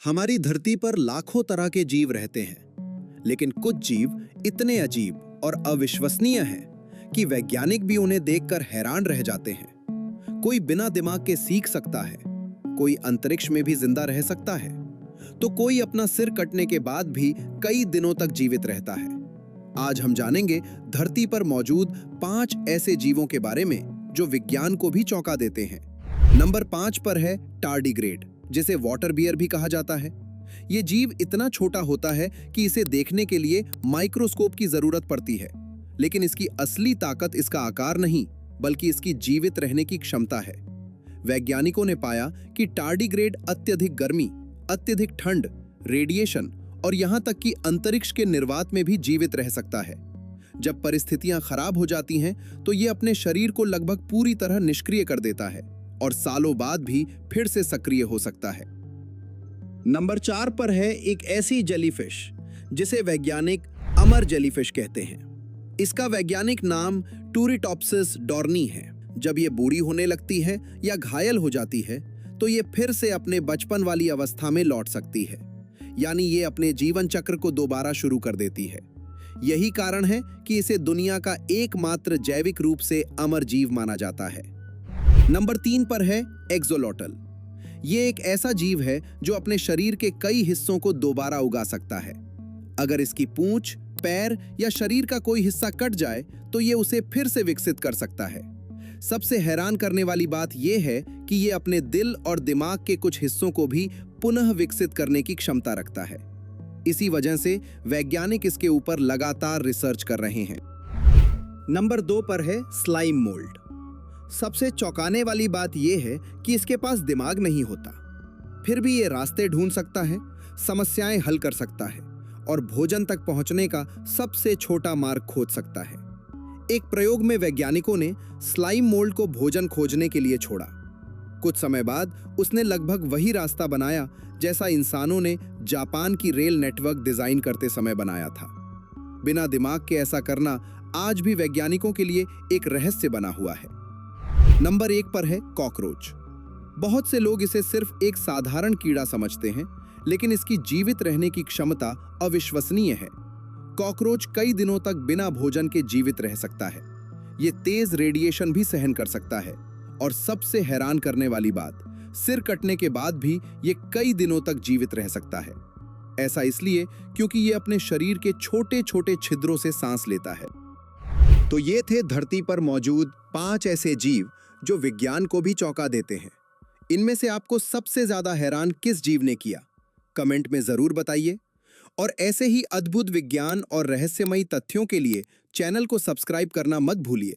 हमारी धरती पर लाखों तरह के जीव रहते हैं, लेकिन कुछ जीव इतने अजीब और अविश्वसनीय हैं कि वैज्ञानिक भी उन्हें देखकर हैरान रह जाते हैं। कोई बिना दिमाग के सीख सकता है, कोई अंतरिक्ष में भी जिंदा रह सकता है, तो कोई अपना सिर कटने के बाद भी कई दिनों तक जीवित रहता है। आज हम जानेंगे धरती पर मौजूद 5 ऐसे जीवों के बारे में जो विज्ञान को भी चौंका देते हैं। नंबर 5 पर है टार्डिग्रेड, जिसे वाटर बियर भी कहा जाता है। यह जीव इतना छोटा होता है कि इसे देखने के लिए माइक्रोस्कोप की जरूरत पड़ती है, लेकिन इसकी असली ताकत इसका आकार नहीं, बल्कि इसकी जीवित रहने की क्षमता है। वैज्ञानिकों ने पाया कि टार्डिग्रेड अत्यधिक गर्मी, अत्यधिक ठंड, रेडिएशन और यहां तक कि अंतरिक्ष के निर्वात में भी जीवित रह सकता है। जब परिस्थितियां खराब हो जाती हैं, तो यह अपने शरीर को लगभग पूरी तरह निष्क्रिय कर देता है और सालों बाद भी फिर से सक्रिय हो सकता है। नंबर 4 पर है एक ऐसी जेलीफिश जिसे वैज्ञानिक अमर जेलीफिश कहते हैं। इसका वैज्ञानिक नाम टूरिटॉप्सिस डॉर्नी है। जब ये बूढ़ी होने लगती है या घायल हो जाती है, तो ये फिर से अपने बचपन वाली अवस्था में लौट सकती है, यानी ये अपने जीवन चक्र को दोबारा शुरू कर देती है। यही कारण है कि इसे दुनिया का एकमात्र जैविक रूप से अमर जीव माना जाता है। नंबर 3 पर है एक्सोलोटल। ये एक ऐसा जीव है जो अपने शरीर के कई हिस्सों को दोबारा उगा सकता है। अगर इसकी पूंछ, पैर या शरीर का कोई हिस्सा कट जाए, तो ये उसे फिर से विकसित कर सकता है। सबसे हैरान करने वाली बात यह है कि ये अपने दिल और दिमाग के कुछ हिस्सों को भी पुनः विकसित करने की क्षमता रखता है। इसी वजह से वैज्ञानिक इसके ऊपर लगातार रिसर्च कर रहे हैं। नंबर 2 पर है स्लाइम मोल्ड। सबसे चौंकाने वाली बात यह है कि इसके पास दिमाग नहीं होता, फिर भी ये रास्ते ढूंढ सकता है, समस्याएं हल कर सकता है और भोजन तक पहुंचने का सबसे छोटा मार्ग खोज सकता है। एक प्रयोग में वैज्ञानिकों ने स्लाइम मोल्ड को भोजन खोजने के लिए छोड़ा। कुछ समय बाद उसने लगभग वही रास्ता बनाया जैसा इंसानों ने जापान की रेल नेटवर्क डिजाइन करते समय बनाया था। बिना दिमाग के ऐसा करना आज भी वैज्ञानिकों के लिए एक रहस्य बना हुआ है। नंबर 1 पर है कॉकरोच। बहुत से लोग इसे सिर्फ एक साधारण कीड़ा समझते हैं, लेकिन इसकी जीवित रहने की क्षमता अविश्वसनीय है। कॉकरोच कई दिनों तक बिना भोजन के जीवित रह सकता है। ये तेज रेडिएशन भी सहन कर सकता है और सबसे हैरान करने वाली बात, सिर कटने के बाद भी ये कई दिनों तक जीवित रह सकता है। ऐसा इसलिए क्योंकि ये अपने शरीर के छोटे छोटे छिद्रों से सांस लेता है। तो ये थे धरती पर मौजूद 5 ऐसे जीव जो विज्ञान को भी चौंका देते हैं। इनमें से आपको सबसे ज्यादा हैरान किस जीव ने किया? कमेंट में जरूर बताइए। और ऐसे ही अद्भुत विज्ञान और रहस्यमयी तथ्यों के लिए चैनल को सब्सक्राइब करना मत भूलिए।